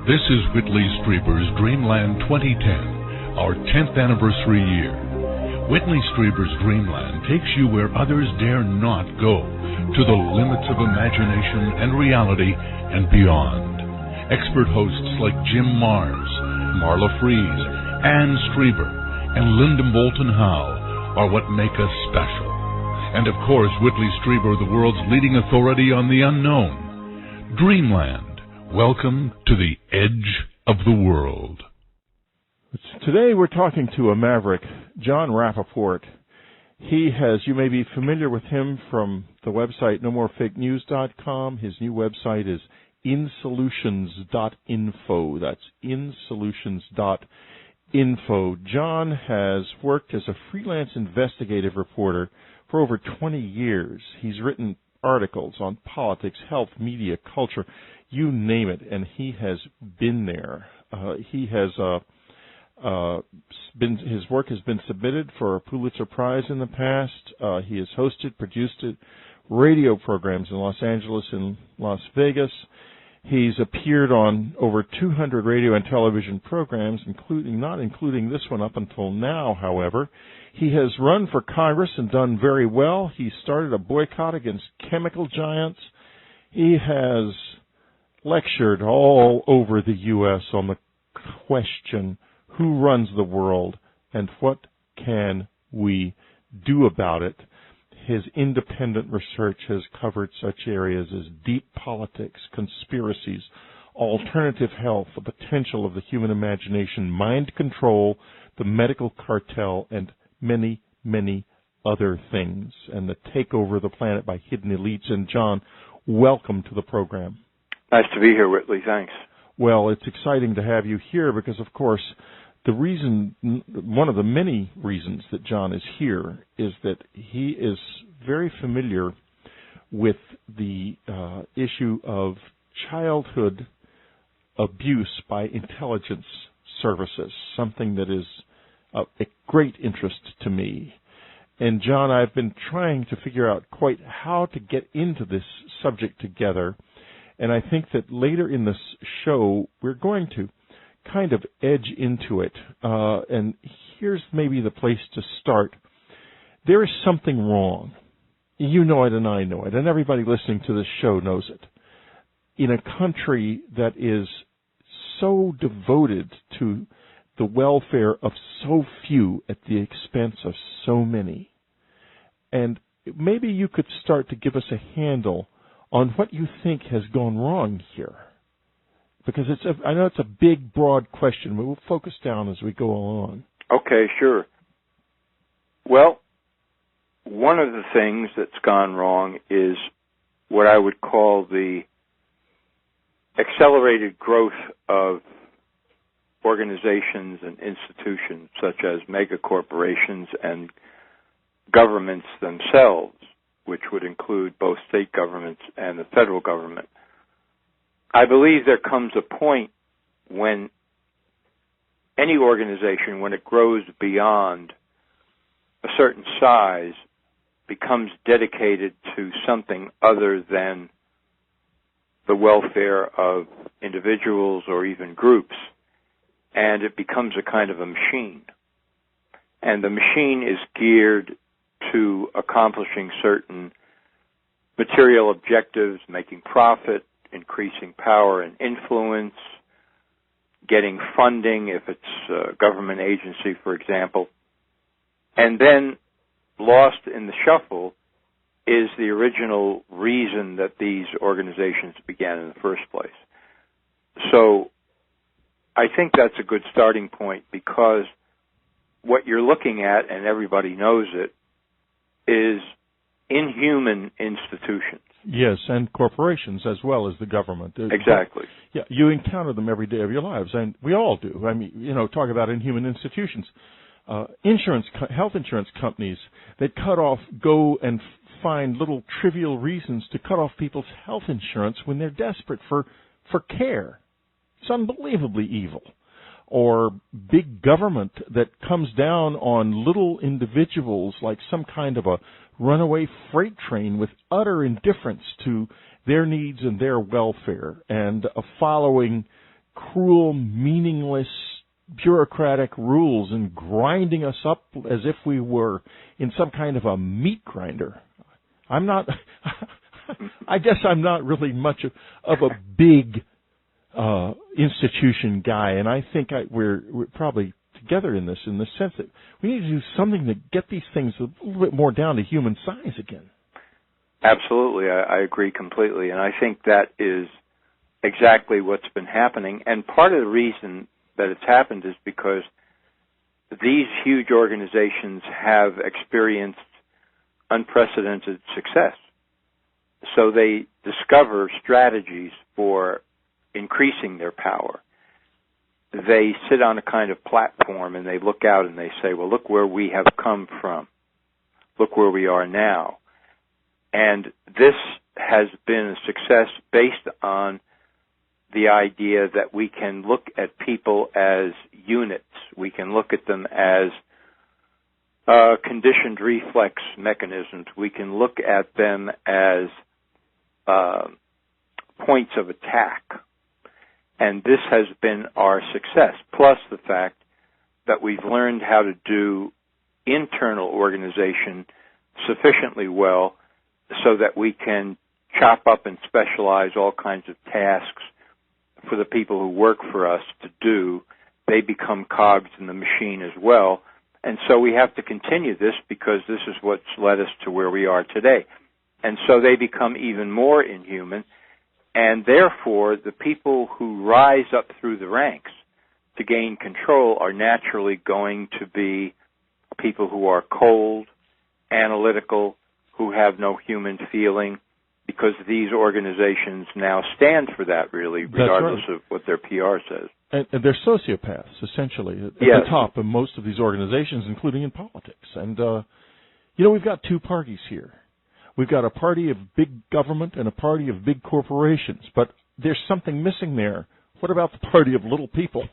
This is Whitley Strieber's Dreamland 2010, our 10th anniversary year. Whitley Strieber's Dreamland takes you where others dare not go, to the limits of imagination and reality and beyond. Expert hosts like Jim Mars, Marla Fries, Ann Strieber, and Linda Moulton Howe are what make us special. And of course, Whitley Strieber, the world's leading authority on the unknown. Dreamland. Welcome to the edge of the world. Today we're talking to a maverick, Jon Rappoport. He has, you may be familiar with him from the website nomorefakenews.com. His new website is insolutions.info. That's insolutions.info. Jon has worked as a freelance investigative reporter for over 20 years. He's written articles on politics, health, media, culture, you name it, and he has been there. He has his work has been submitted for a Pulitzer Prize in the past. He has hosted, produced radio programs in Los Angeles and Las Vegas. He's appeared on over 200 radio and television programs, not including this one up until now, however. He has run for Congress and done very well. He started a boycott against chemical giants. He has lectured all over the U.S. on the question, who runs the world and what can we do about it? His independent research has covered such areas as deep politics, conspiracies, alternative health, the potential of the human imagination, mind control, the medical cartel, and many, many other things, and the takeover of the planet by hidden elites. And Jon, welcome to the program. Nice to be here, Whitley. Thanks. Well, it's exciting to have you here because, of course, one of the many reasons that Jon is here is that he is very familiar with the issue of childhood abuse by intelligence services, something that is of a great interest to me. And Jon, I've been trying to figure out quite how to get into this subject together. And I think that later in this show, we're going to kind of edge into it. And here's maybe the place to start. There is something wrong. You know it and I know it, and everybody listening to this show knows it. In a country that is so devoted to the welfare of so few at the expense of so many. And maybe you could start to give us a handle on what you think has gone wrong here. Because I know it's a big, broad question, but we'll focus down as we go along. Okay, sure. Well, one of the things that's gone wrong is what I would call the accelerated growth of organizations and institutions such as megacorporations and governments themselves, which would include both state governments and the federal government. I believe there comes a point when any organization, when it grows beyond a certain size, becomes dedicated to something other than the welfare of individuals or even groups, and it becomes a kind of a machine. And the machine is geared to accomplishing certain material objectives, making profit, increasing power and influence, getting funding if it's a government agency, for example. And then lost in the shuffle is the original reason that these organizations began in the first place. So I think that's a good starting point because what you're looking at, and everybody knows it, is inhuman institutions. Yes, and corporations as well as the government. Exactly. Yeah, you encounter them every day of your lives, and we all do. I mean, talk about inhuman institutions. Health insurance companies that go and find little trivial reasons to cut off people's health insurance when they're desperate for care. It's unbelievably evil. Or big government that comes down on little individuals like some kind of a runaway freight train with utter indifference to their needs and their welfare, and following cruel, meaningless, bureaucratic rules and grinding us up as if we were in some kind of a meat grinder. I guess I'm not really much of a big institution guy, and I think we're probably together in this, in the sense that we need to do something to get these things a little bit more down to human size again. Absolutely, I agree completely, and I think that is exactly what's been happening. And part of the reason that it's happened is because these huge organizations have experienced unprecedented success. So they discover strategies for increasing their power. They sit on a kind of platform and they look out and they say, well, look where we have come from. Look where we are now. And this has been a success based on the idea that we can look at people as units. We can look at them as conditioned reflex mechanisms. We can look at them as points of attack. And this has been our success, plus the fact that we've learned how to do internal organization sufficiently well so that we can chop up and specialize all kinds of tasks for the people who work for us to do. They become cogs in the machine as well. And so we have to continue this because this is what's led us to where we are today. And so they become even more inhuman. And therefore, the people who rise up through the ranks to gain control are naturally going to be people who are cold, analytical, who have no human feeling, because these organizations now stand for that, really, regardless of what their PR says. And they're sociopaths, essentially, at the top of most of these organizations, including in politics. And, we've got two parties here. We've got a party of big government and a party of big corporations, but there's something missing there. What about the party of little people?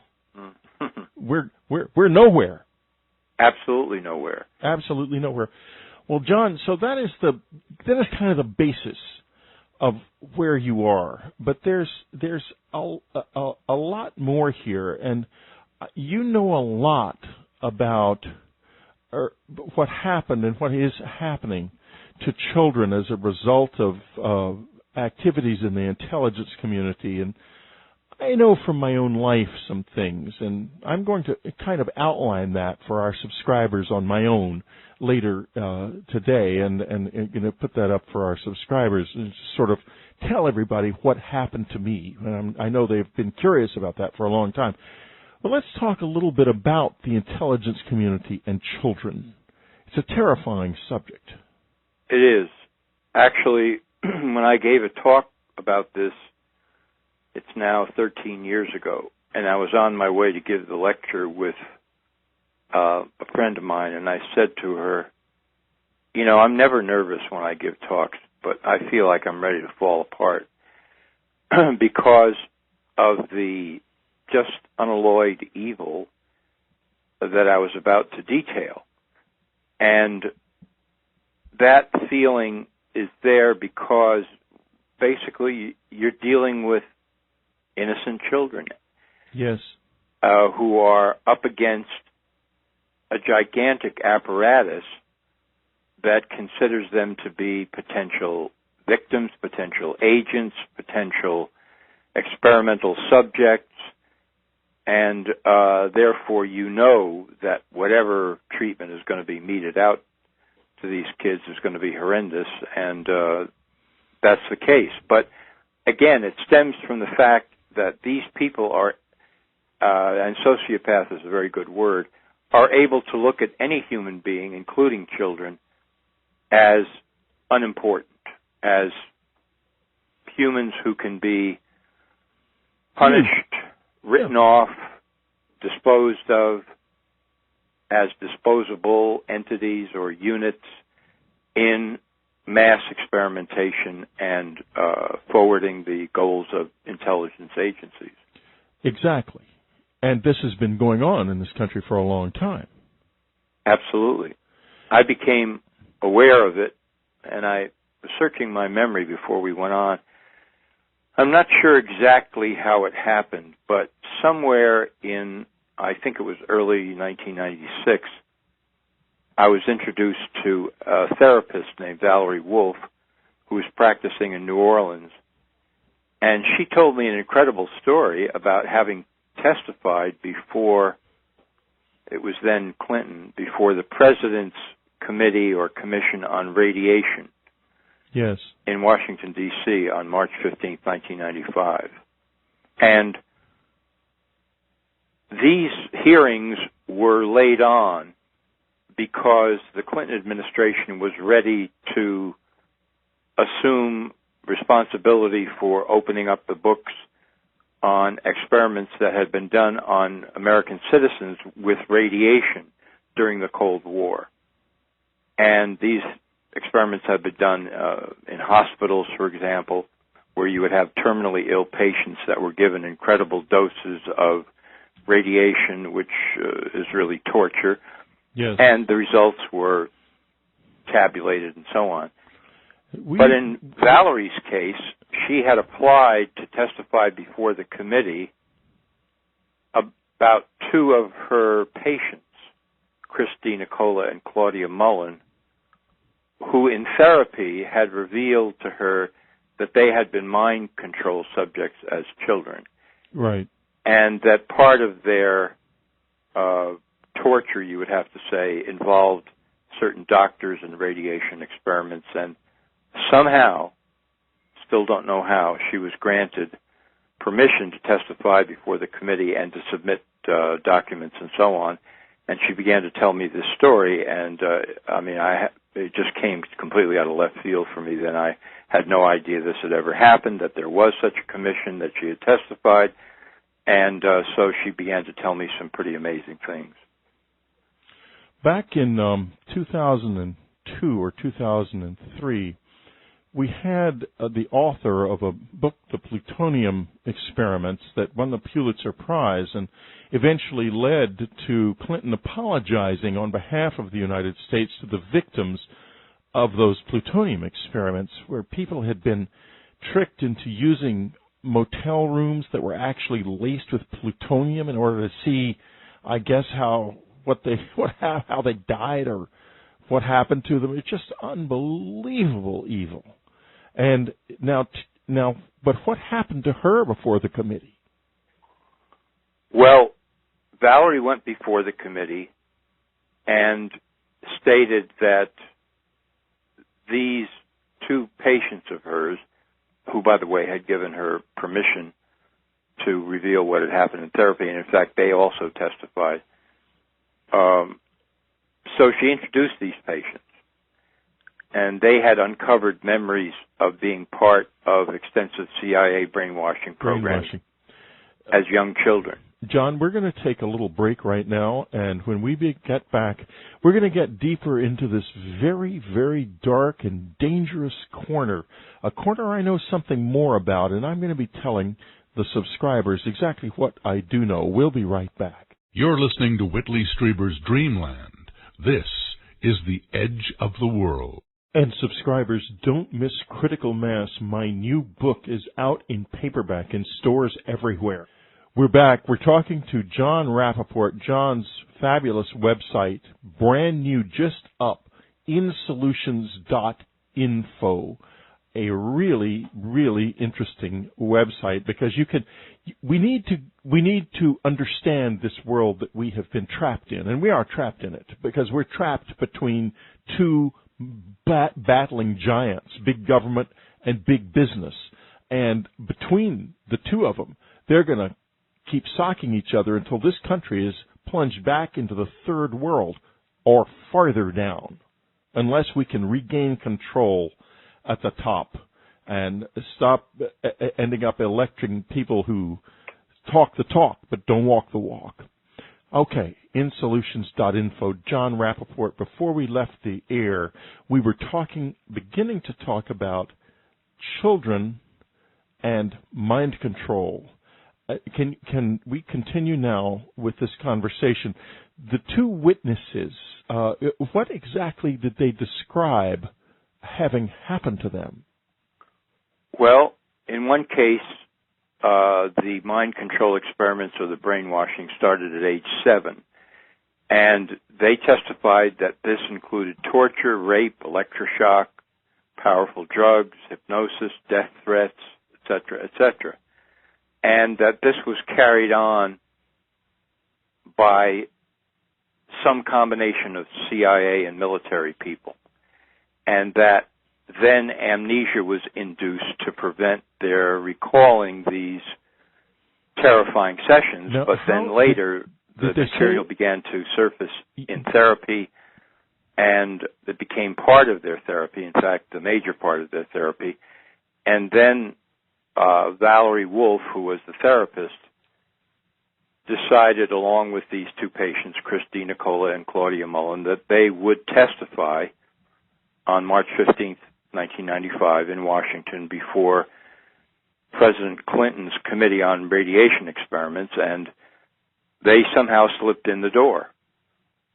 We're nowhere. Absolutely nowhere. Absolutely nowhere. Well, John, so that is kind of the basis of where you are, but there's a lot more here, and you know a lot about what happened and what is happening to children as a result of activities in the intelligence community. And I know from my own life some things, and I'm going to kind of outline that for our subscribers on my own later today, and going to put that up for our subscribers and sort of tell everybody what happened to me. And I know they've been curious about that for a long time. But let's talk a little bit about the intelligence community and children. It's a terrifying subject. It is. Actually, when I gave a talk about this, it's now 13 years ago, and I was on my way to give the lecture with a friend of mine, and I said to her, I'm never nervous when I give talks, but I feel like I'm ready to fall apart because of the just unalloyed evil that I was about to detail. And that feeling is there because basically you're dealing with innocent children. Yes. Who are up against a gigantic apparatus that considers them to be potential victims, potential agents, potential experimental subjects, and therefore that whatever treatment is going to be meted out to these kids is going to be horrendous, and that's the case. But again, it stems from the fact that these people are, and sociopath is a very good word, are able to look at any human being, including children, as unimportant, as humans who can be punished, written off, disposed of, as disposable entities or units in mass experimentation and forwarding the goals of intelligence agencies. Exactly. And this has been going on in this country for a long time. Absolutely. I became aware of it, and I was searching my memory before we went on. I'm not sure exactly how it happened, but somewhere in, I think it was early 1996, I was introduced to a therapist named Valerie Wolf, who was practicing in New Orleans, and she told me an incredible story about having testified before, it was then Clinton, before the President's Committee or Commission on Radiation. Yes. In Washington, D.C. on March 15, 1995. And these hearings were laid on because the Clinton administration was ready to assume responsibility for opening up the books on experiments that had been done on American citizens with radiation during the Cold War. And these experiments have been done in hospitals, for example, where you would have terminally ill patients that were given incredible doses of radiation, which is really torture. Yes. And the results were tabulated and so on. But in Valerie's case, she had applied to testify before the committee about two of her patients, Christy Nicola and Claudia Mullen, who in therapy had revealed to her that they had been mind control subjects as children. Right. And that part of their torture, you would have to say, involved certain doctors and radiation experiments. And somehow, still don't know how, she was granted permission to testify before the committee and to submit documents and so on. And she began to tell me this story, and it just came completely out of left field for me. Then I had no idea this had ever happened, that there was such a commission, that she had testified, and so she began to tell me some pretty amazing things. Back in 2002 or 2003, we had the author of a book, The Plutonium Experiments, that won the Pulitzer Prize and eventually led to Clinton apologizing on behalf of the United States to the victims of those plutonium experiments, where people had been tricked into using motel rooms that were actually laced with plutonium in order to see, I guess, how they died or what happened to them. It's just unbelievable evil. And now, but what happened to her before the committee? Well, Valerie went before the committee and stated that these two patients of hers, who, by the way, had given her permission to reveal what had happened in therapy, and in fact, they also testified. So she introduced these patients, and they had uncovered memories of being part of extensive CIA brainwashing programs as young children. John, we're going to take a little break right now, and when we get back, we're going to get deeper into this very, very dark and dangerous corner, a corner I know something more about, and I'm going to be telling the subscribers exactly what I do know. We'll be right back. You're listening to Whitley Strieber's Dreamland. This is the edge of the world. And subscribers, don't miss Critical Mass. My new book is out in paperback in stores everywhere. We're back. We're talking to Jon Rappoport, Jon's fabulous website, brand new, just up, insolutions.info. A really, really interesting website, because we need to understand this world that we have been trapped in, and we are trapped in it because we're trapped between two battling giants, big government and big business, and between the two of them, they're going to keep socking each other until this country is plunged back into the third world or farther down, unless we can regain control at the top and stop ending up electing people who talk the talk but don't walk the walk. Okay, insolutions.info. Jon Rappoport, before we left the air, we were beginning to talk about children and mind control. Can we continue now with this conversation? The two witnesses, what exactly did they describe having happened to them? Well, in one case, the mind control experiments or the brainwashing started at age 7. And they testified that this included torture, rape, electroshock, powerful drugs, hypnosis, death threats, etc., etc. And that this was carried on by some combination of CIA and military people. And that then amnesia was induced to prevent their recalling these terrifying sessions, but then later the material began to surface in therapy, and it became part of their therapy, in fact, the major part of their therapy. And then Valerie Wolf, who was the therapist, decided, along with these two patients, Christy Nicola and Claudia Mullen, that they would testify on March 15th, 1995 in Washington before President Clinton's Committee on Radiation Experiments, and they somehow slipped in the door.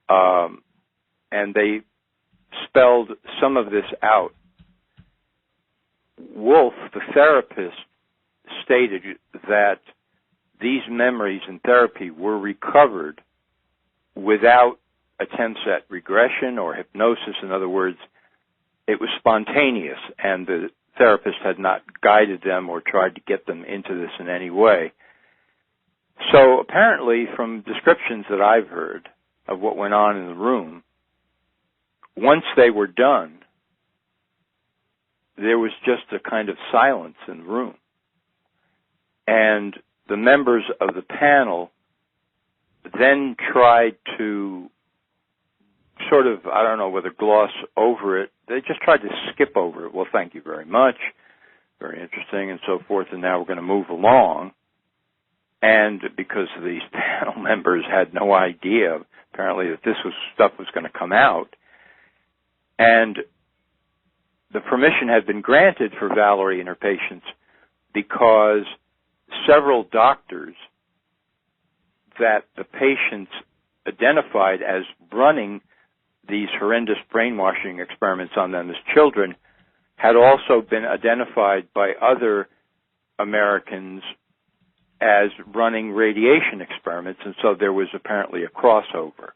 And they spelled some of this out. Wolf, the therapist, stated that these memories in therapy were recovered without attempts at regression or hypnosis. In other words, it was spontaneous, and the therapist had not guided them or tried to get them into this in any way. So apparently, from descriptions that I've heard of what went on in the room, once they were done, there was just a kind of silence in the room. And the members of the panel then tried to sort of, I don't know whether gloss over it, they just tried to skip over it. Well, thank you very much, very interesting, and so forth, and now we're going to move along. And because these panel members had no idea, apparently, that this stuff was going to come out, and the permission had been granted for Valerie and her patients because several doctors that the patients identified as running these horrendous brainwashing experiments on them as children had also been identified by other Americans as running radiation experiments, and so there was apparently a crossover.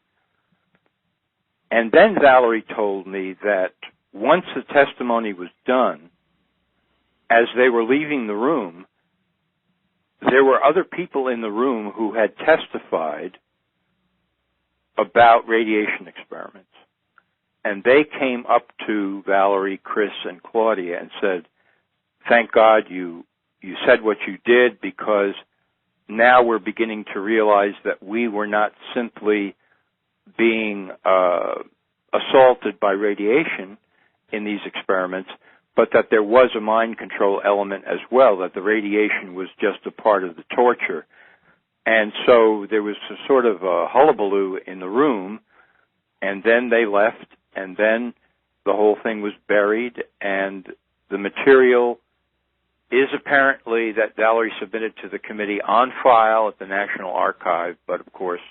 And then Valerie told me that once the testimony was done, as they were leaving the room, there were other people in the room who had testified about radiation experiments. And they came up to Valerie, Chris, and Claudia and said, thank God you said what you did, because now we're beginning to realize that we were not simply being assaulted by radiation in these experiments, but that there was a mind control element as well, that the radiation was just a part of the torture. And so there was a sort of a hullabaloo in the room, and then they left, and then the whole thing was buried, and the material is apparently that Valerie submitted to the committee on file at the National Archive, but of course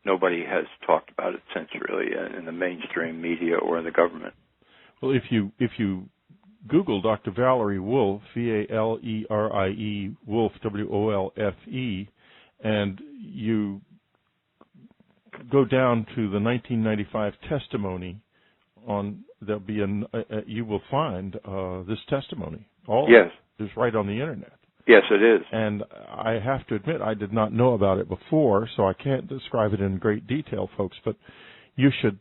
nobody has talked about it since, really, in the mainstream media or in the government. Well, if you Google Dr. Valerie Wolf, V-A-L-E-R-I-E, Wolf, W-O-L-F-E, and you go down to the 1995 testimony, there'll be you will find this testimony. Yes. It's right on the internet. Yes, it is. And I have to admit, I did not know about it before, so I can't describe it in great detail, folks, but you should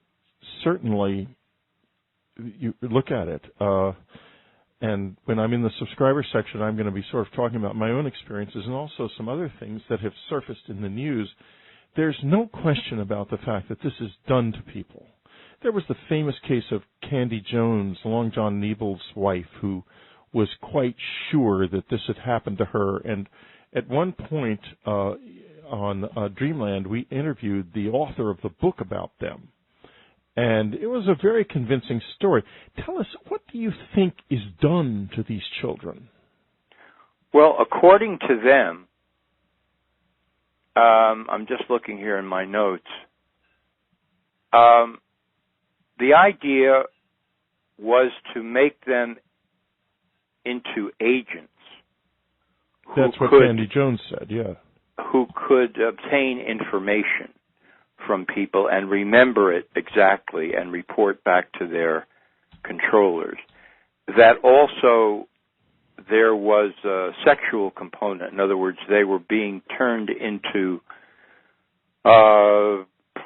certainly look at it. And when I'm in the subscriber section, I'm going to be sort of talking about my own experiences and also some other things that have surfaced in the news. There's no question about the fact that this is done to people. There was the famous case of Candy Jones, Long John Nebel's wife, who was quite sure that this had happened to her. And at one point on Dreamland, we interviewed the author of the book about them. And it was a very convincing story. Tell us, what do you think is done to these children? Well, according to them, I'm just looking here in my notes, the idea was to make them into agents That's what Candy Jones said, yeah. Who could obtain information from people and remember it exactly and report back to their controllers. That also there was a sexual component. In other words, they were being turned into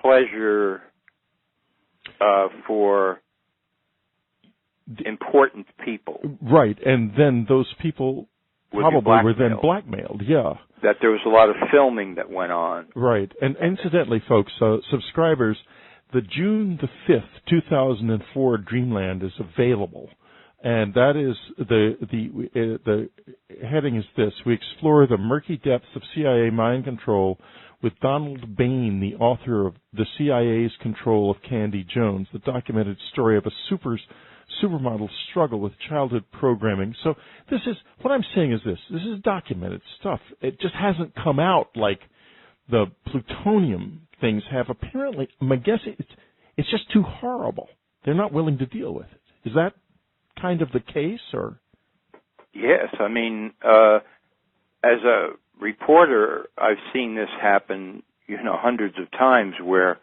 pleasure for important people. Right, and then those people probably were then blackmailed, yeah. That there was a lot of filming that went on. Right, and incidentally, folks, subscribers, the June the 5th, 2004 Dreamland is available. And that is the heading is this: we explore the murky depths of CIA mind control with Donald Bain, the author of The CIA's Control of Candy Jones, the documented story of a supermodel's struggle with childhood programming. So this is what I'm saying is this is documented stuff. It just hasn't come out like the plutonium things have. Apparently, my guess it's just too horrible. They're not willing to deal with it. Is that kind of the case, or? Yes, I mean, as a reporter, I've seen this happen, hundreds of times, where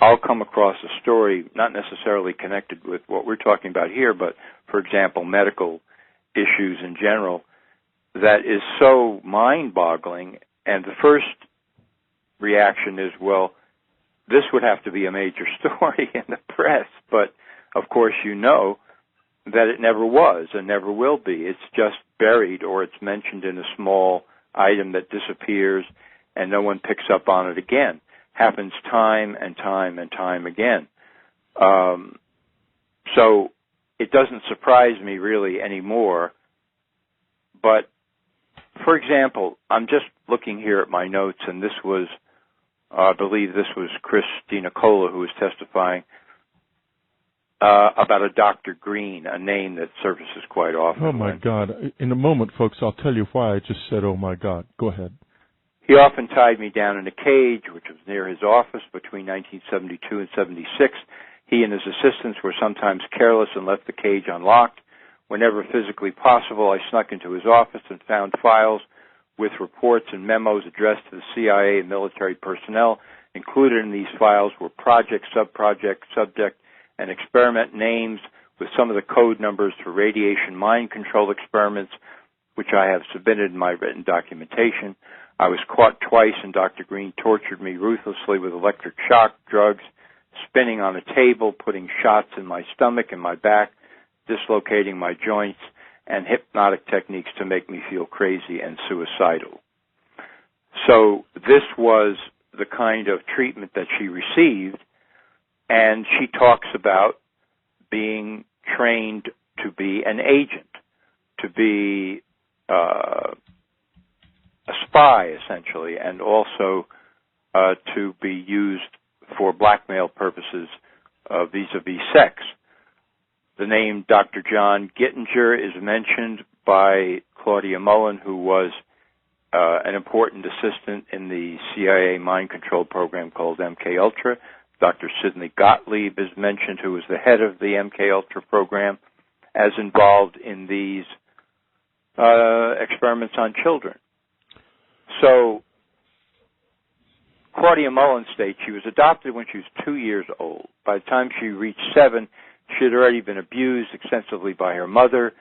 I'll come across a story not necessarily connected with what we're talking about here, but, for example, medical issues in general, that is so mind-boggling, and the first reaction is, well, this would have to be a major story in the press, but, of course, that it never was and never will be. It's just buried, or it's mentioned in a small item that disappears and no one picks up on it again. Happens time and time and time again. So it doesn't surprise me really anymore. But, for example, I'm just looking here at my notes, and this was, I believe this was Christina Cola who was testifying about a Dr. Green, a name that surfaces quite often. Oh, my God. In a moment, folks, I'll tell you why I just said, oh, my God. Go ahead. He often tied me down in a cage, which was near his office between 1972 and 76. He and his assistants were sometimes careless and left the cage unlocked. Whenever physically possible, I snuck into his office and found files with reports and memos addressed to the CIA and military personnel. Included in these files were project, subproject, subject, and experiment names with some of the code numbers for radiation mind control experiments, which I have submitted in my written documentation. I was caught twice, and Dr. Green tortured me ruthlessly with electric shock drugs, spinning on a table, putting shots in my stomach and my back, dislocating my joints, and hypnotic techniques to make me feel crazy and suicidal. So this was the kind of treatment that she received, and she talks about being trained to be an agent, to be a spy, essentially, and also to be used for blackmail purposes vis-a-vis sex. The name Dr. John Gittinger is mentioned by Claudia Mullen, who was an important assistant in the CIA mind control program called MKUltra. Dr. Sidney Gottlieb is mentioned, who was the head of the MKUltra program, as involved in these experiments on children. So Claudia Mullen states she was adopted when she was 2 years old. By the time she reached 7, she had already been abused extensively by her mother,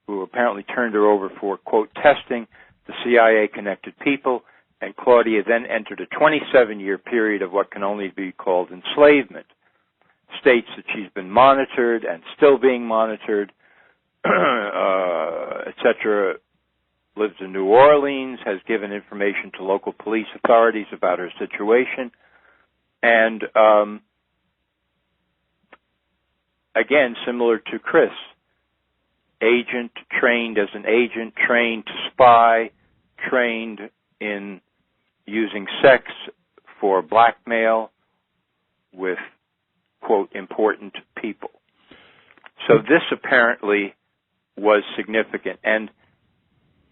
who apparently turned her over for, quote, testing the CIA-connected people, and Claudia then entered a 27-year period of what can only be called enslavement. States that she's been monitored and still being monitored, etc., lives in New Orleans, has given information to local police authorities about her situation, and again, similar to Chris, agent, trained as an agent, trained to spy, trained in using sex for blackmail with, quote, important people. So this apparently was significant. And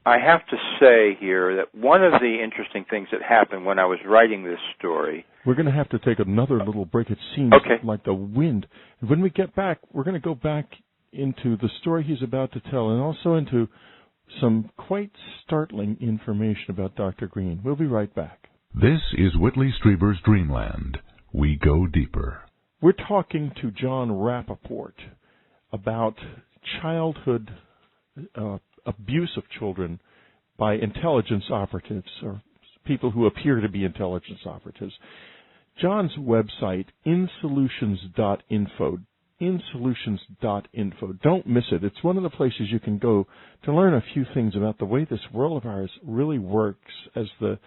I have to say here that one of the interesting things that happened when I was writing this story... We're going to have to take another little break. It seems like the wind. And when we get back, we're going to go back into the story he's about to tell and also into some quite startling information about Dr. Green. We'll be right back. This is Whitley Strieber's Dreamland. We go deeper. We're talking to Jon Rappoport about childhood abuse of children by intelligence operatives, or people who appear to be intelligence operatives. Jon's website, insolutions.info, insolutions.info. Don't miss it. It's one of the places you can go to learn a few things about the way this world of ours really works as the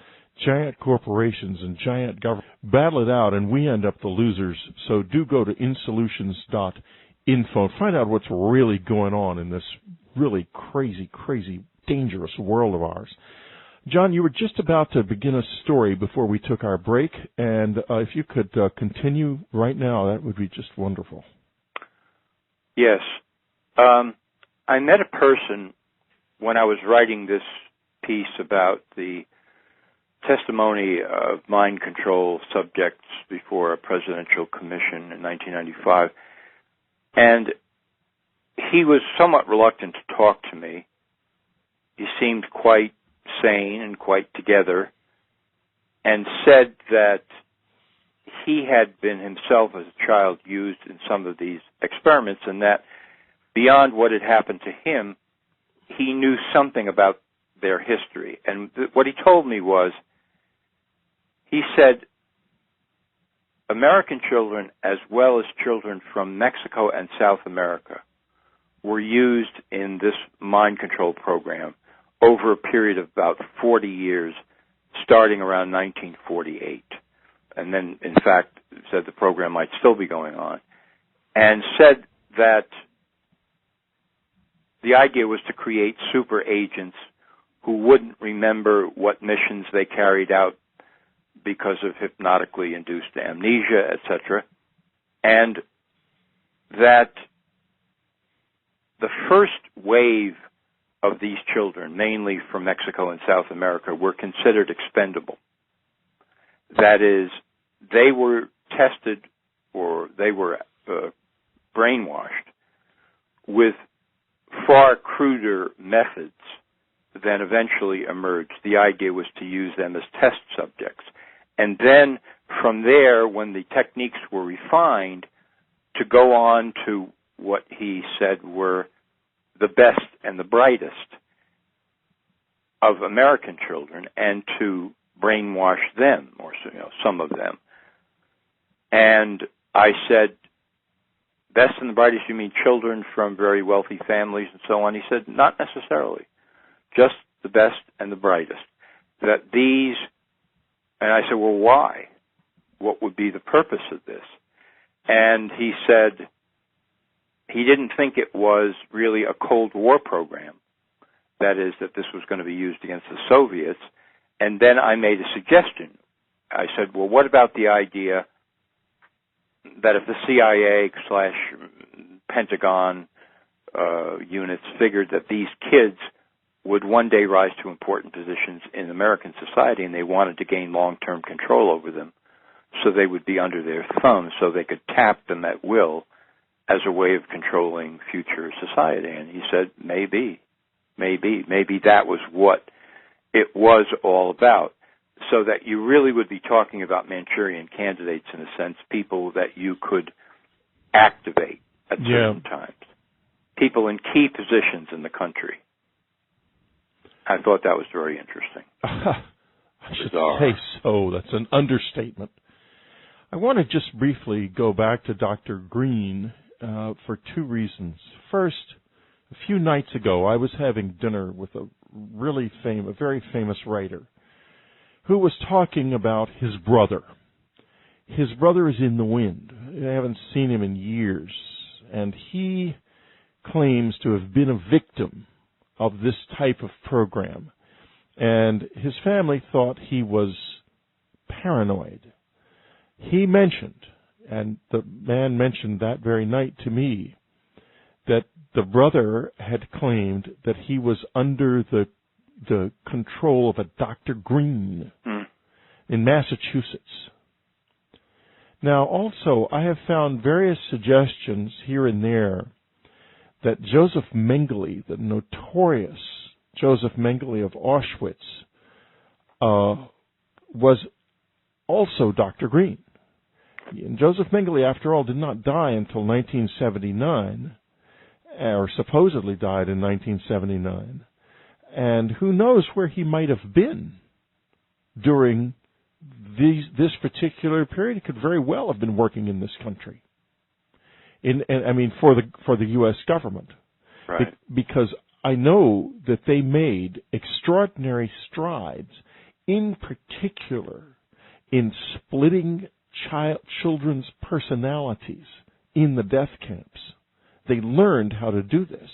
giant corporations and giant government battle it out, and we end up the losers. So do go to insolutions.info and find out what's really going on in this really crazy, dangerous world of ours. Jon, you were just about to begin a story before we took our break, and if you could continue right now, that would be just wonderful. Yes. I met a person when I was writing this piece about the testimony of mind control subjects before a presidential commission in 1995, and he was somewhat reluctant to talk to me. He seemed quite sane and quite together, and said that he had been himself as a child used in some of these experiments, and that beyond what had happened to him, he knew something about their history. And what he told me was, he said, American children, as well as children from Mexico and South America, were used in this mind control program over a period of about 40 years, starting around 1948. And then, in fact, said the program might still be going on, and said that the idea was to create super agents who wouldn't remember what missions they carried out because of hypnotically induced amnesia, etc., and that the first wave of these children, mainly from Mexico and South America, were considered expendable. That is, they were tested, or they were brainwashed with far cruder methods than eventually emerged. The idea was to use them as test subjects. And then from there, when the techniques were refined, to go on to what he said were the best and the brightest of American children, and to brainwash them, or some of them. And I said, best and the brightest, you mean children from very wealthy families and so on? He said, not necessarily, just the best and the brightest. That these, and I said, well, why? What would be the purpose of this? And he said he didn't think it was really a Cold War program, that is, that this was going to be used against the Soviets. And then I made a suggestion. I said, well, what about the idea that if the CIA/Pentagon units figured that these kids would one day rise to important positions in American society, and they wanted to gain long-term control over them, so they would be under their thumb, so they could tap them at will as a way of controlling future society? And he said, maybe that was what it was all about. So that you really would be talking about Manchurian candidates, in a sense, people that you could activate at certain times, people in key positions in the country. I thought that was very interesting. I should say so. That's an understatement. I want to just briefly go back to Dr. Green for two reasons. First, a few nights ago, I was having dinner with a very famous writer who was talking about his brother. His brother is in the wind. I haven't seen him in years, and he claims to have been a victim of this type of program. And his family thought he was paranoid. He mentioned, and the man mentioned that very night to me, that the brother had claimed that he was under the control of a Dr. Green in Massachusetts. Now, also, I have found various suggestions here and there that Joseph Mengele, the notorious Joseph Mengele of Auschwitz, was also Dr. Green. And Joseph Mengele, after all, did not die until 1979, or supposedly died in 1979. And who knows where he might have been during this particular period. He could very well have been working in this country. For the U.S. government. Right. Because I know that they made extraordinary strides, in particular, in splitting children's personalities in the death camps. They learned how to do this.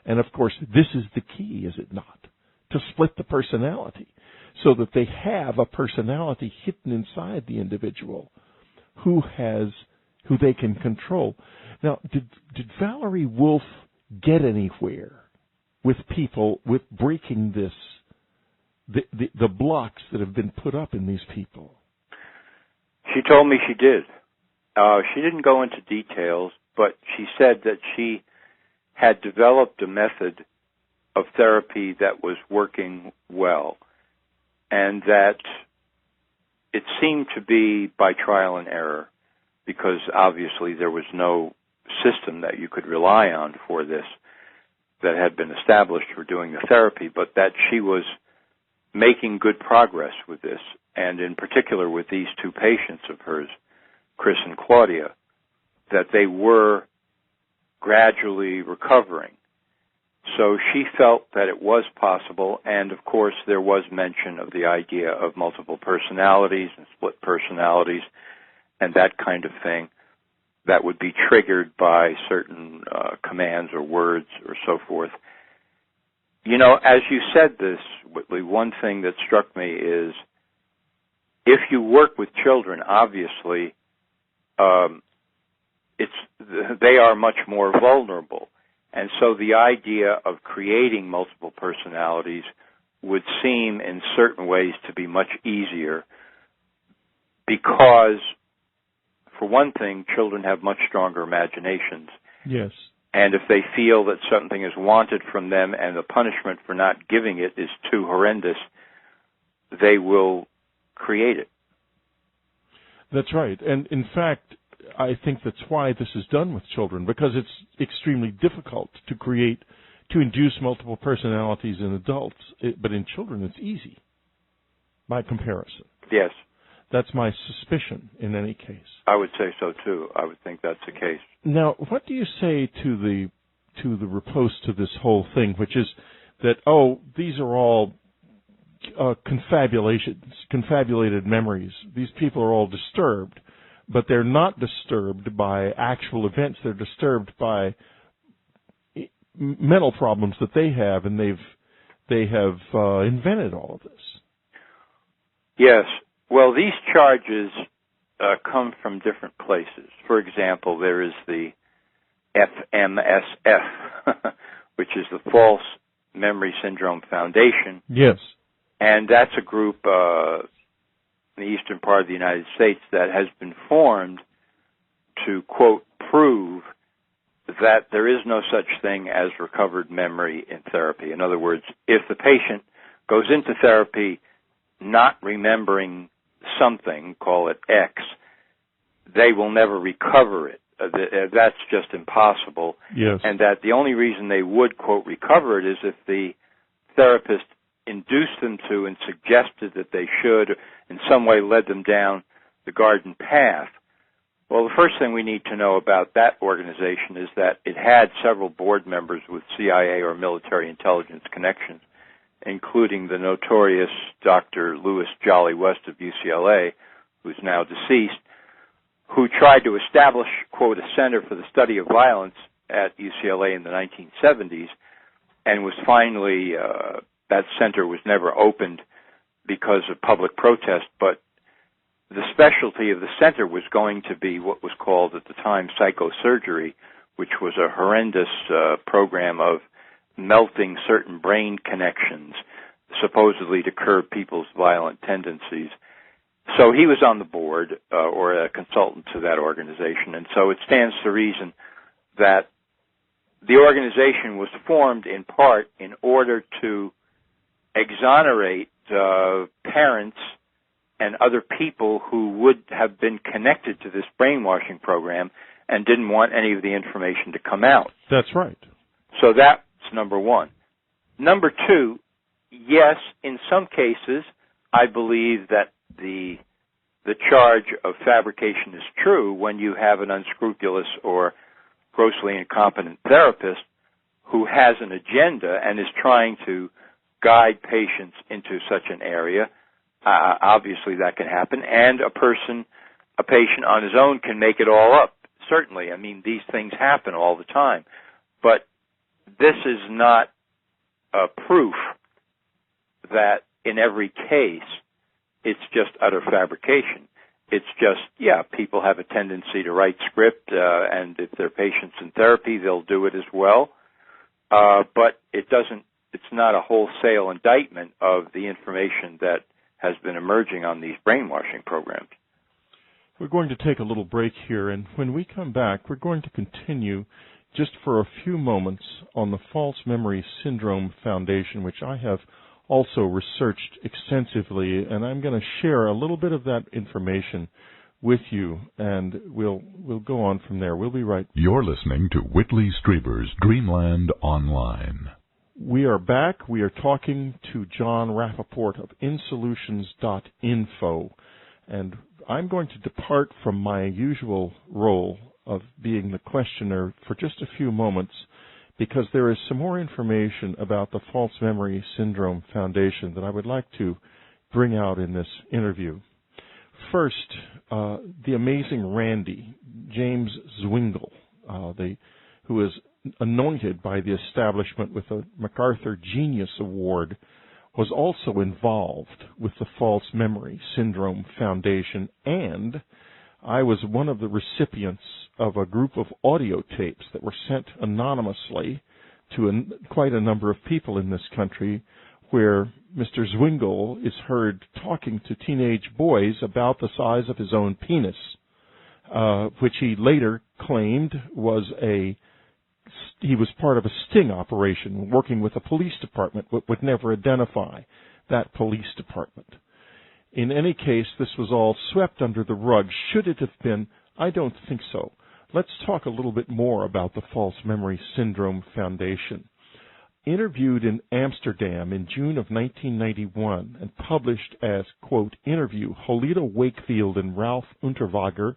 And, of course, this is the key, is it not? To split the personality so that they have a personality hidden inside the individual who they can control. Now, did Valerie Wolf get anywhere with people, with breaking the blocks that have been put up in these people? She told me she did. She didn't go into details, but she said that she had developed a method of therapy that was working well, and that it seemed to be by trial and error, because obviously there was no system that you could rely on for this that had been established for doing the therapy, but that she was making good progress with this, and in particular with these two patients of hers, Chris and Claudia, that they were gradually recovering. So she felt that it was possible, and of course there was mention of the idea of multiple personalities and split personalities and that kind of thing that would be triggered by certain commands or words or so forth. You know, as you said this, Whitley, one thing that struck me is if you work with children, obviously, they are much more vulnerable. And so the idea of creating multiple personalities would seem in certain ways to be much easier because, for one thing, children have much stronger imaginations. Yes. And if they feel that something is wanted from them and the punishment for not giving it is too horrendous, they will create it. That's right. And in fact, I think that's why this is done with children, because it's extremely difficult to induce multiple personalities in adults. But in children, it's easy, by comparison. Yes. That's my suspicion, in any case. I would say so, too. I would think that's the case. Now, what do you say to the riposte to this whole thing, which is that, these are all confabulated memories. These people are all disturbed, but they're not disturbed by actual events. They're disturbed by mental problems that they have, and they have invented all of this. Yes. Well, these charges come from different places. For example, there is the FMSF, which is the False Memory Syndrome Foundation. Yes. And that's a group in the eastern part of the United States that has been formed to, quote, prove that there is no such thing as recovered memory in therapy. In other words, if the patient goes into therapy not remembering something, call it X, they will never recover it. That's just impossible. Yes. And that the only reason they would, quote, recover it is if the therapist induced them to and suggested that they should, in some way led them down the garden path. Well, the first thing we need to know about that organization is that it had several board members with CIA or military intelligence connections, including the notorious Dr. Louis Jolly West of UCLA, who's now deceased, who tried to establish, quote, a center for the study of violence at UCLA in the 1970s, and was finally, that center was never opened because of public protest, but the specialty of the center was going to be what was called at the time psychosurgery, which was a horrendous program of melting certain brain connections, supposedly to curb people's violent tendencies. So he was on the board, or a consultant to that organization, and so it stands to reason that the organization was formed in part in order to exonerate parents and other people who would have been connected to this brainwashing program and didn't want any of the information to come out. That's right. So that's number one. Number two, yes, in some cases, I believe that the charge of fabrication is true when you have an unscrupulous or grossly incompetent therapist who has an agenda and is trying to guide patients into such an area. Obviously, that can happen. And a patient on his own can make it all up. Certainly. I mean, these things happen all the time. But this is not a proof that in every case it's just utter fabrication. It's just, people have a tendency to write script, and if they're patients in therapy, they'll do it as well. But it's not a wholesale indictment of the information that has been emerging on these brainwashing programs. We're going to take a little break here, and when we come back, we're going to continue just for a few moments on the False Memory Syndrome Foundation, which I have also researched extensively, and I'm going to share a little bit of that information with you, and we'll go on from there. We'll be right. You're listening to Whitley Strieber's Dreamland Online. We are back. We are talking to Jon Rappoport of insolutions.info, and I'm going to depart from my usual role of being the questioner for just a few moments, because there is some more information about the False Memory Syndrome Foundation that I would like to bring out in this interview. First, the amazing Randy, James Zwingle, who is anointed by the establishment with a MacArthur Genius Award, was also involved with the False Memory Syndrome Foundation, and I was one of the recipients of a group of audio tapes that were sent anonymously to quite a number of people in this country, where Mr. Zwingle is heard talking to teenage boys about the size of his own penis, which he later claimed he was part of a sting operation working with a police department, but would never identify that police department. In any case, this was all swept under the rug. Should it have been? I don't think so. Let's talk a little bit more about the False Memory Syndrome Foundation. Interviewed in Amsterdam in June of 1991 and published as, quote, interview Holida Wakefield and Ralph Unterweger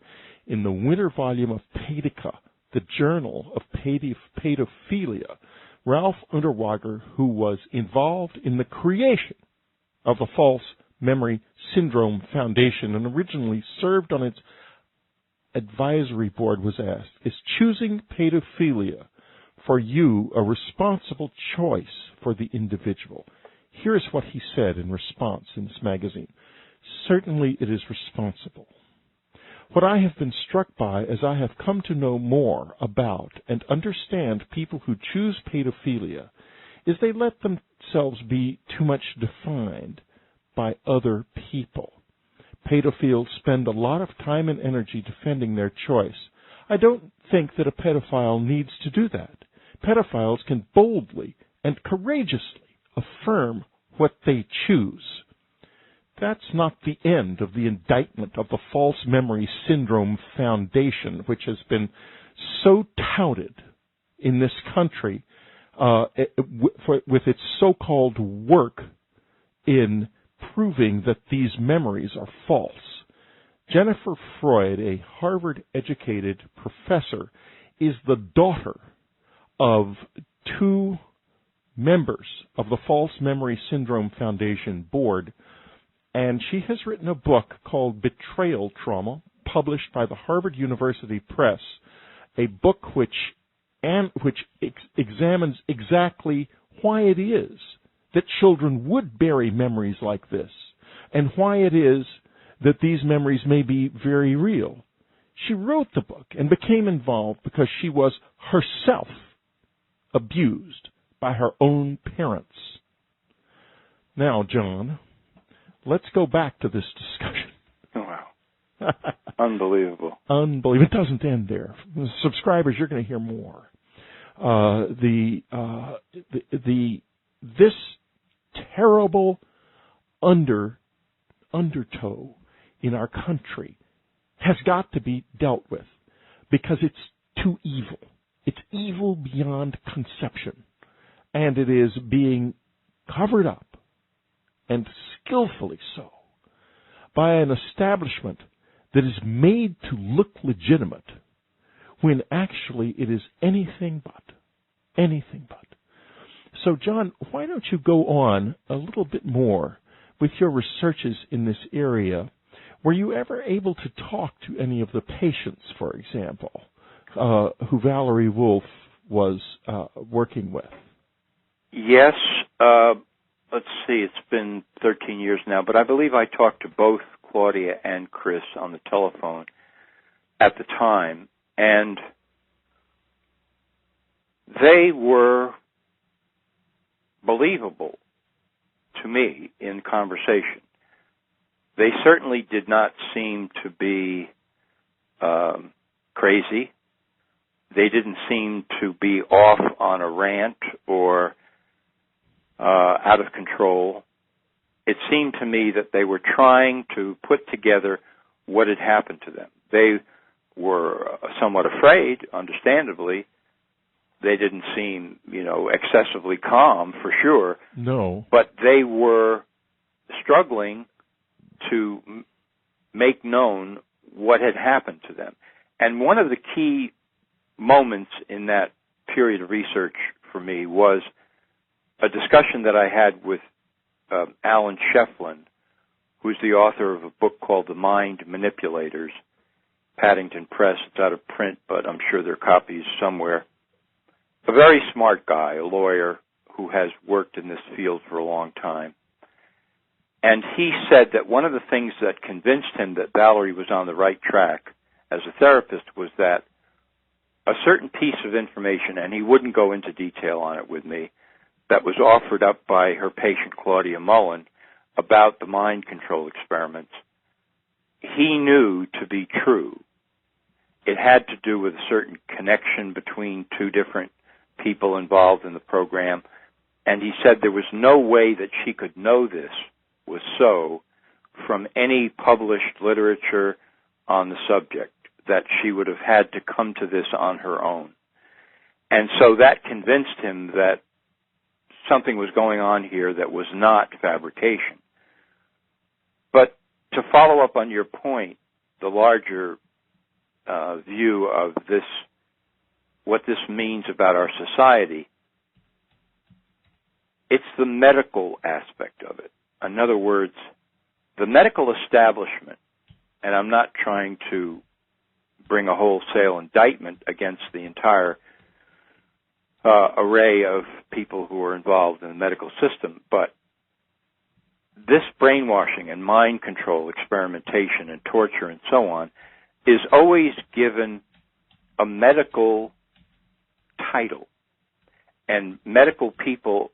in the winter volume of Pedica, the Journal of Pedophilia. Ralph Unterweger, who was involved in the creation of the False Memory Syndrome Foundation and originally served on its advisory board, was asked, is choosing pedophilia for you a responsible choice for the individual? Here's what he said in response in this magazine. Certainly it is responsible. What I have been struck by as I have come to know more about and understand people who choose pedophilia is they let themselves be too much defined by other people. Pedophiles spend a lot of time and energy defending their choice. I don't think that a pedophile needs to do that. Pedophiles can boldly and courageously affirm what they choose. That's not the end of the indictment of the False Memory Syndrome Foundation, which has been so touted in this country with its so-called work in proving that these memories are false. Jennifer Freud, a Harvard-educated professor, is the daughter of two members of the False Memory Syndrome Foundation board, and she has written a book called Betrayal Trauma, published by the Harvard University Press, a book which examines exactly why it is that children would bury memories like this, and why it is that these memories may be very real. She wrote the book and became involved because she was herself abused by her own parents. Now, John, let's go back to this discussion. Oh, wow. Unbelievable. Unbelievable. It doesn't end there. Subscribers, you're going to hear more. This terrible undertow in our country has got to be dealt with because it's too evil. It's evil beyond conception, and it is being covered up, and skillfully so, by an establishment that is made to look legitimate when actually it is anything but. Anything but. So, Jon, why don't you go on a little bit more with your researches in this area? Were you ever able to talk to any of the patients, for example, who Valerie Wolf was working with? Yes. Let's see, it's been 13 years now, but I believe I talked to both Claudia and Chris on the telephone at the time, and they were believable to me in conversation. They certainly did not seem to be crazy. They didn't seem to be off on a rant or out of control. It seemed to me that they were trying to put together what had happened to them. They were somewhat afraid, understandably. They didn't seem, excessively calm, for sure. No. But they were struggling to make known what had happened to them. And one of the key moments in that period of research for me was a discussion that I had with Alan Shefflin, who's the author of a book called The Mind Manipulators, Paddington Press. It's out of print, but I'm sure there are copies somewhere. A very smart guy, a lawyer who has worked in this field for a long time. And he said that one of the things that convinced him that Valerie was on the right track as a therapist was that a certain piece of information, and he wouldn't go into detail on it with me, that was offered up by her patient, Claudia Mullen, about the mind control experiments, he knew to be true. It had to do with a certain connection between two different people involved in the program, and he said there was no way that she could know this was so from any published literature on the subject, that she would have had to come to this on her own. And so that convinced him that something was going on here that was not fabrication. But to follow up on your point, the larger view of this, what this means about our society, it's the medical aspect of it. In other words, the medical establishment, and I'm not trying to bring a wholesale indictment against the entire array of people who are involved in the medical system, but this brainwashing and mind control, experimentation and torture and so on, is always given a medical title. And medical people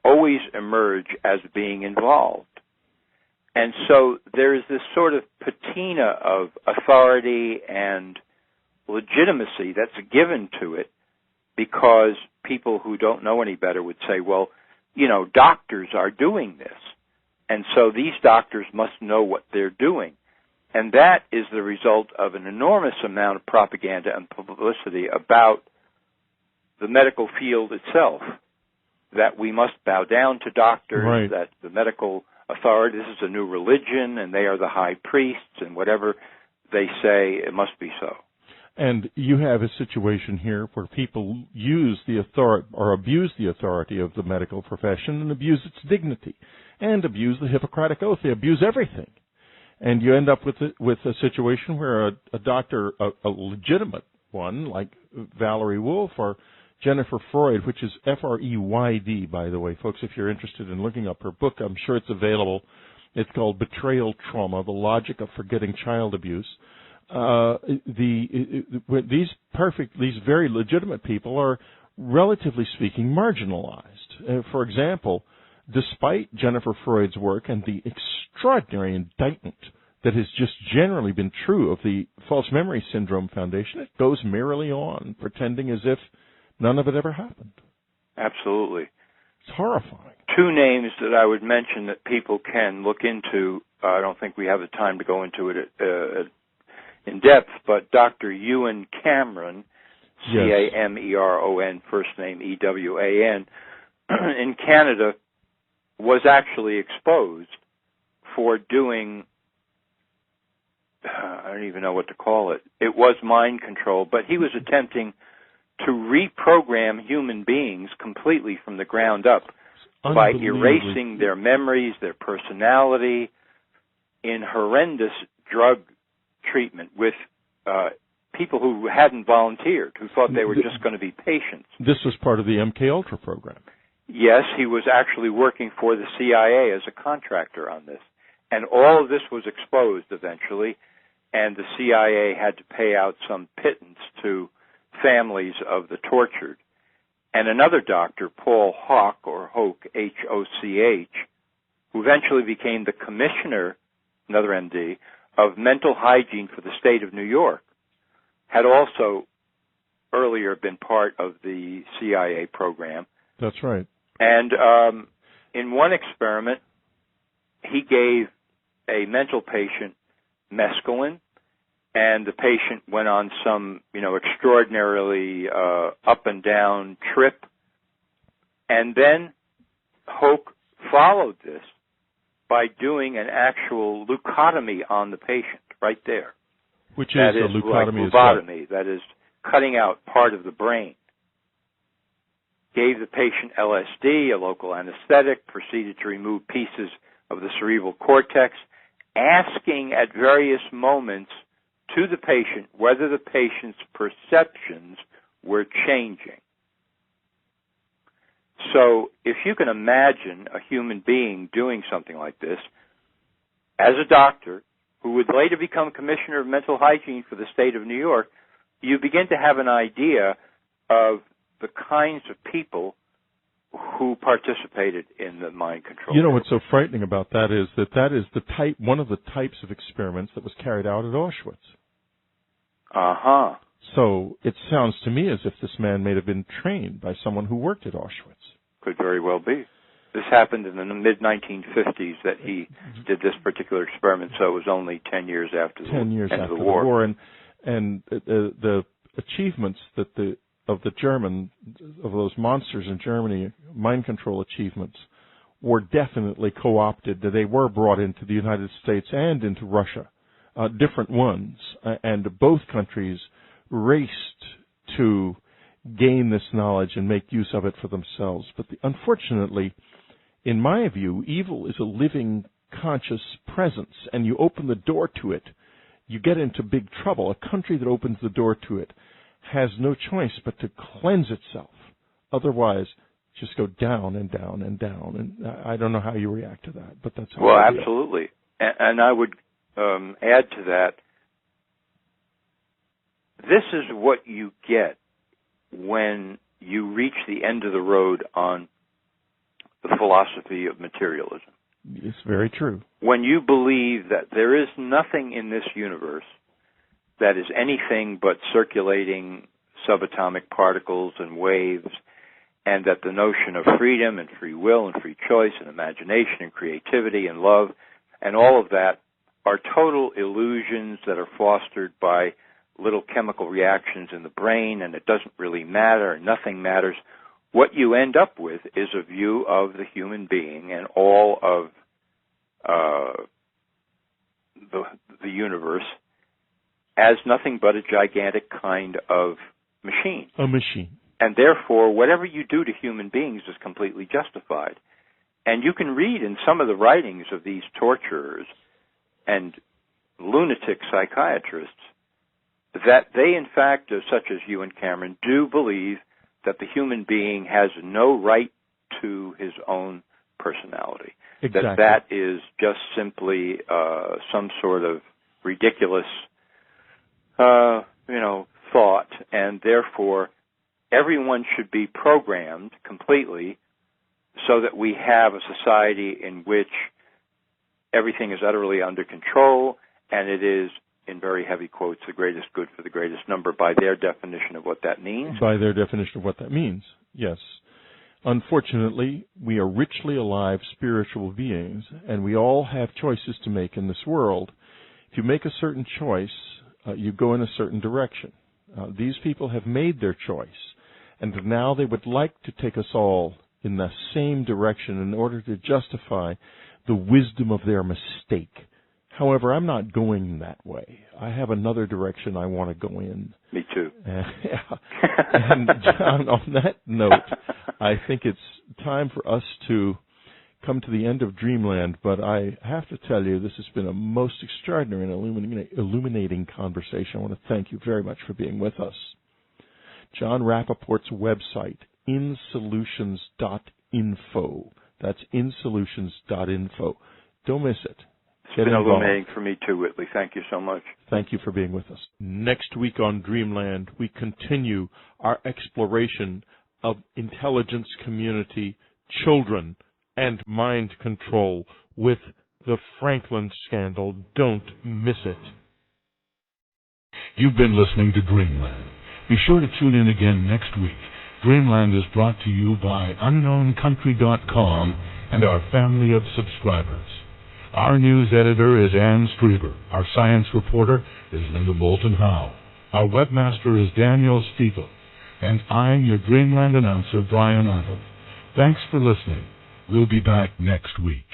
always emerge as being involved. And so there is this sort of patina of authority and legitimacy that's given to it, because people who don't know any better would say, well, doctors are doing this, and so these doctors must know what they're doing. And that is the result of an enormous amount of propaganda and publicity about the medical field itself, that we must bow down to doctors, right, that the medical authority, this is a new religion, and they are the high priests, and whatever they say, it must be so. And you have a situation here where people use the authority or abuse the authority of the medical profession and abuse its dignity and abuse the Hippocratic Oath. They abuse everything. And you end up with a situation where a doctor, a legitimate one, like Valerie Wolf or Jennifer Freud, which is Freyd, by the way, folks, if you're interested in looking up her book, I'm sure it's available. It's called Betrayal Trauma, The Logic of Forgetting Child Abuse. These very legitimate people are, relatively speaking, marginalized. For example, despite Jennifer Freud's work and the extraordinary indictment that has just generally been true of the False Memory Syndrome Foundation, it goes merrily on, pretending as if None of it ever happened. Absolutely. It's horrifying. Two names that I would mention that people can look into. I don't think we have the time to go into it in depth, but Dr. Ewan Cameron, Cameron, first name Ewan, in Canada, was actually exposed for doing, I don't even know what to call it. It was mind control, but he was attempting to reprogram human beings completely from the ground up by erasing their memories, their personality, in horrendous drug treatment with people who hadn't volunteered, who thought they were just going to be patients. This was part of the MKUltra program. Yes, he was actually working for the CIA as a contractor on this. And all of this was exposed eventually, and the CIA had to pay out some pittance to families of the tortured. And another doctor, Paul Hoch, or Hoch, H-O-C-H, who eventually became the commissioner, another MD, of mental hygiene for the state of New York, had also earlier been part of the CIA program. That's right. And in one experiment, he gave a mental patient mescaline, and the patient went on some, extraordinarily up and down trip. And then Hoch followed this by doing an actual leucotomy on the patient right there. Which is a leucotomy? Like that is cutting out part of the brain. Gave the patient LSD, a local anesthetic, proceeded to remove pieces of the cerebral cortex, asking at various moments to the patient whether the patient's perceptions were changing. So if you can imagine a human being doing something like this, as a doctor who would later become commissioner of mental hygiene for the state of New York, you begin to have an idea of the kinds of people who participated in the mind control. You know what's so frightening about that is the one of the types of experiments that was carried out at Auschwitz. Uh-huh. So it sounds to me as if this man may have been trained by someone who worked at Auschwitz. Could very well be. This happened in the mid-1950s that he did this particular experiment, so it was only 10 years after the end of the war. And the achievements that of those monsters in Germany, mind control achievements, were definitely co-opted. They were brought into the United States and into Russia, different ones, and both countries raced to gain this knowledge and make use of it for themselves. But unfortunately, in my view, evil is a living, conscious presence, and you open the door to it, you get into big trouble. A country that opens the door to it has no choice but to cleanse itself. Otherwise, just go down and down and down. And I don't know how you react to that, but that's how well, I feel. Absolutely. And I would add to that, this is what you get when you reach the end of the road on the philosophy of materialism. It's very true. When you believe that there is nothing in this universe that is anything but circulating subatomic particles and waves, and that the notion of freedom and free will and free choice and imagination and creativity and love and all of that are total illusions that are fostered by little chemical reactions in the brain, and it doesn't really matter, and nothing matters. What you end up with is a view of the human being and all of the universe as nothing but a gigantic kind of machine. A machine. And therefore, whatever you do to human beings is completely justified. And you can read in some of the writings of these torturers and lunatic psychiatrists that they, in fact, such as you and Cameron, do believe that the human being has no right to his own personality. Exactly. That is just simply some sort of ridiculous, thought, and therefore everyone should be programmed completely so that we have a society in which everything is utterly under control and it is in very heavy quotes, the greatest good for the greatest number by their definition of what that means? By their definition of what that means, yes. Unfortunately, we are richly alive spiritual beings, and we all have choices to make in this world. If you make a certain choice, you go in a certain direction. These people have made their choice, and now they would like to take us all in the same direction in order to justify the wisdom of their mistake. However, I'm not going that way. I have another direction I want to go in. Me too. And John, on that note, I think it's time for us to come to the end of Dreamland, but I have to tell you, this has been a most extraordinary and illuminating conversation. I want to thank you very much for being with us. Jon Rappoport's website, insolutions.info. That's insolutions.info. Don't miss it. It's been illuminating for me too, Whitley. Thank you so much. Thank you for being with us. Next week on Dreamland, we continue our exploration of intelligence community, children, and mind control with the Franklin scandal. Don't miss it. You've been listening to Dreamland. Be sure to tune in again next week. Dreamland is brought to you by UnknownCountry.com and our family of subscribers. Our news editor is Ann Strieber. Our science reporter is Linda Bolton Howe. Our webmaster is Daniel Stiefel. And I'm your Dreamland announcer, Brian Arnold. Thanks for listening. We'll be back next week.